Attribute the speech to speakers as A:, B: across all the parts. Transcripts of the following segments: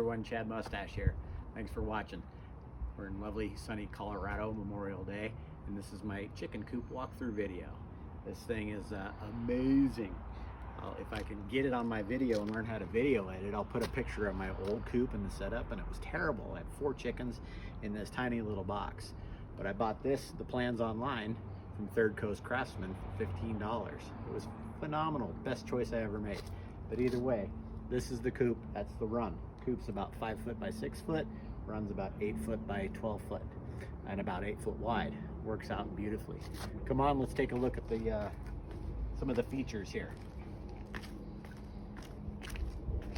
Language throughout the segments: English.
A: everyone, Chad Mustache here. Thanks for watching. We're in lovely sunny Colorado, Memorial Day, and this is my chicken coop walkthrough video. This thing is amazing. If I can get it on my video and learn how to video edit, I'll put a picture of my old coop and the setup, and it was terrible. I had 4 chickens in this tiny little box. But I bought the plans online from Third Coast Craftsman for $15. It was phenomenal, best choice I ever made. But either way, this is the coop, that's the run. Coop's about 5 foot by 6 foot, runs about 8 foot by 12 foot, and about 8 foot wide. Works out beautifully. Come on, let's take a look at the some of the features here.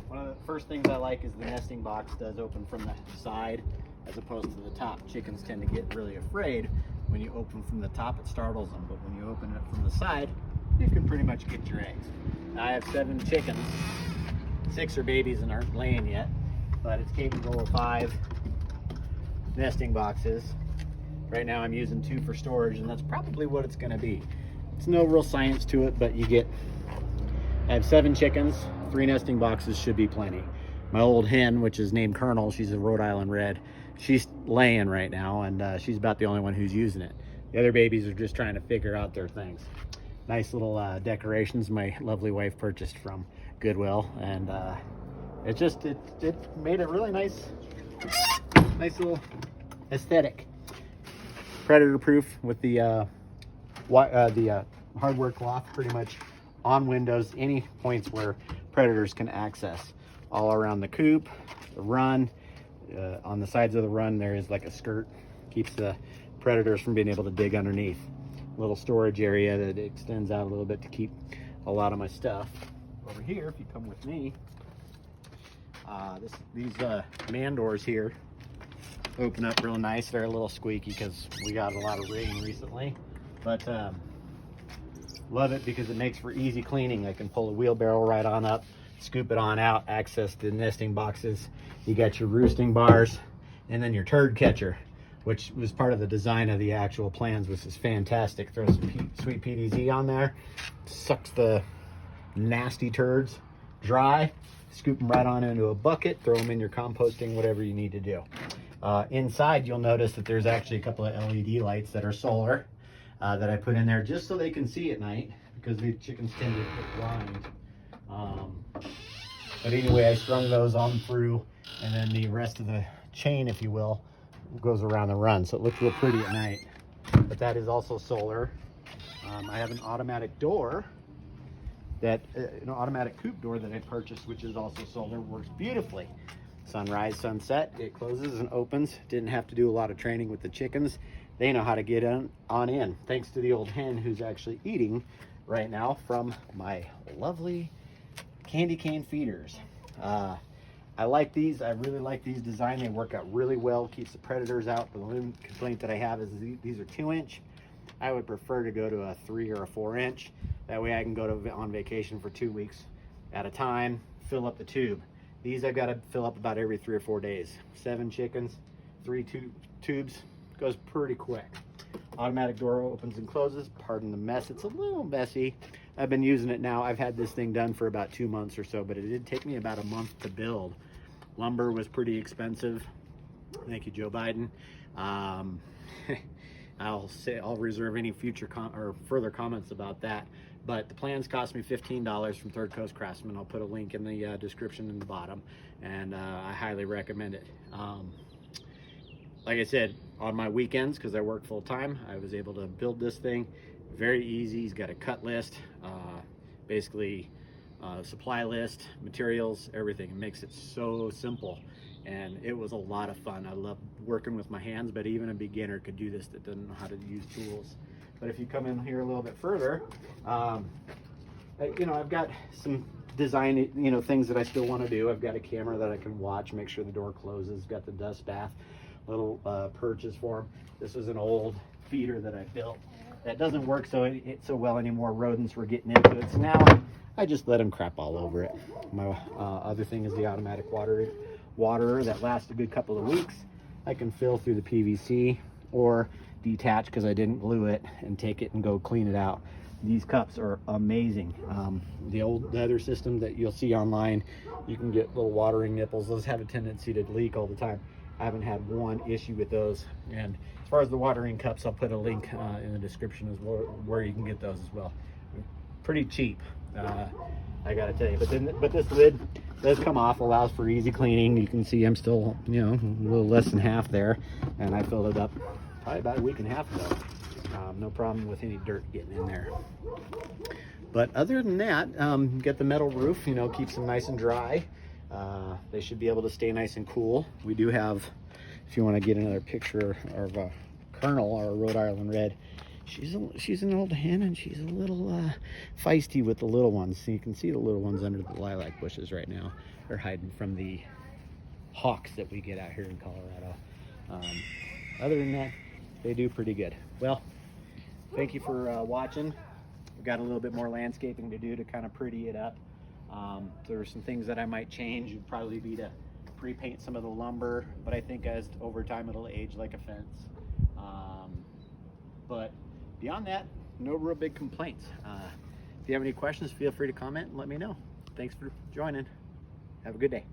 A: One of the first things I like is the nesting box does open from the side as opposed to the top. Chickens tend to get really afraid when you open from the top, it startles them, but when you open it from the side, you can pretty much get your eggs. Now, I have 7 chickens. 6 are babies and aren't laying yet, but it's capable of 5 nesting boxes. Right now I'm using 2 for storage, and that's probably what it's gonna be. It's no real science to it, but I have 7 chickens, 3 nesting boxes should be plenty. My old hen, which is named Colonel, she's a Rhode Island Red, she's laying right now, and she's about the only one who's using it. The other babies are just trying to figure out their things. Nice little decorations my lovely wife purchased from Goodwill, and it made a really nice little aesthetic. Predator proof with the hardware cloth pretty much on windows, any points where predators can access. All around the coop, the run, on the sides of the run there is like a skirt, keeps the predators from being able to dig underneath. Little storage area that extends out a little bit to keep a lot of my stuff. Over here, if you come with me, these man doors here open up real nice. They're a little squeaky because we got a lot of rain recently, but love it because it makes for easy cleaning. I can pull a wheelbarrow right on up, scoop it on out, access the nesting boxes. You got your roosting bars, and then your turd catcher, which was part of the design of the actual plans, which is fantastic. Throw some sweet PDZ on there, sucks the nasty turds dry, scoop them right on into a bucket, throw them in your composting, whatever you need to do. Inside, you'll notice that there's actually a couple of LED lights that are solar that I put in there just so they can see at night, because the chickens tend to get blind. But anyway, I strung those on through, and then the rest of the chain, if you will, goes around the run, so it looks real pretty at night. But that is also solar. I have an automatic door, an automatic coop door that I purchased, which is also solar. Works beautifully. Sunrise, sunset, it closes and opens. Didn't have to do a lot of training with the chickens. They know how to get on in, thanks to the old hen who's actually eating right now from my lovely candy cane feeders. I like these. I really like these design. They work out really well, keeps the predators out. The only complaint that I have is these are 2-inch. I would prefer to go to a 3 or a 4-inch. That way I can go on vacation for 2 weeks at a time, fill up the tube. These I've got to fill up about every 3 or 4 days. 7 chickens, 3 tubes, goes pretty quick. Automatic door opens and closes. Pardon the mess, it's a little messy. I've been using it now. I've had this thing done for about 2 months or so, but it did take me about a month to build. Lumber was pretty expensive. Thank you, Joe Biden. I'll reserve any future or further comments about that. But the plans cost me $15 from Third Coast Craftsman. I'll put a link in the description in the bottom, and I highly recommend it. Like I said, on my weekends, because I work full time, I was able to build this thing. Very easy. He's got a cut list, basically supply list, materials, everything. It makes it so simple, and it was a lot of fun. I love working with my hands, but even a beginner could do this that doesn't know how to use tools. But if you come in here a little bit further, I've got some design, things that I still want to do. I've got a camera that I can watch, make sure the door closes. Got the dust bath, little perches for them. This is an old feeder that I built that doesn't work so well anymore. Rodents were getting into it, so now I just let them crap all over it. My other thing is the automatic waterer that lasts a good couple of weeks. I can fill through the PVC or detach because I didn't glue it and take it and go clean it out. these cups are amazing. The other system that you'll see online, you can get little watering nipples. Those have a tendency to leak all the time. I haven't had one issue with those. And as far as the watering cups, I'll put a link in the description as well where you can get those as well. Pretty cheap, I gotta tell you. But this lid does come off, allows for easy cleaning. You can see I'm still, you know, a little less than half there, and I filled it up probably about a week and a half ago. No problem with any dirt getting in there. But other than that, get the metal roof, you know, keeps them nice and dry. They should be able to stay nice and cool. We do have, if you want to get another picture of a Colonel, or a Rhode Island Red, she's an old hen, and she's a little feisty with the little ones. So you can see the little ones under the lilac bushes right now. They're hiding from the hawks that we get out here in Colorado. Other than that, they do pretty good. Well, thank you for watching. We've got a little bit more landscaping to do to kind of pretty it up. There are some things that I might change. Would probably be to pre-paint some of the lumber, but I think as over time it'll age like a fence. But beyond that, no real big complaints. If you have any questions, feel free to comment and let me know. Thanks for joining. Have a good day.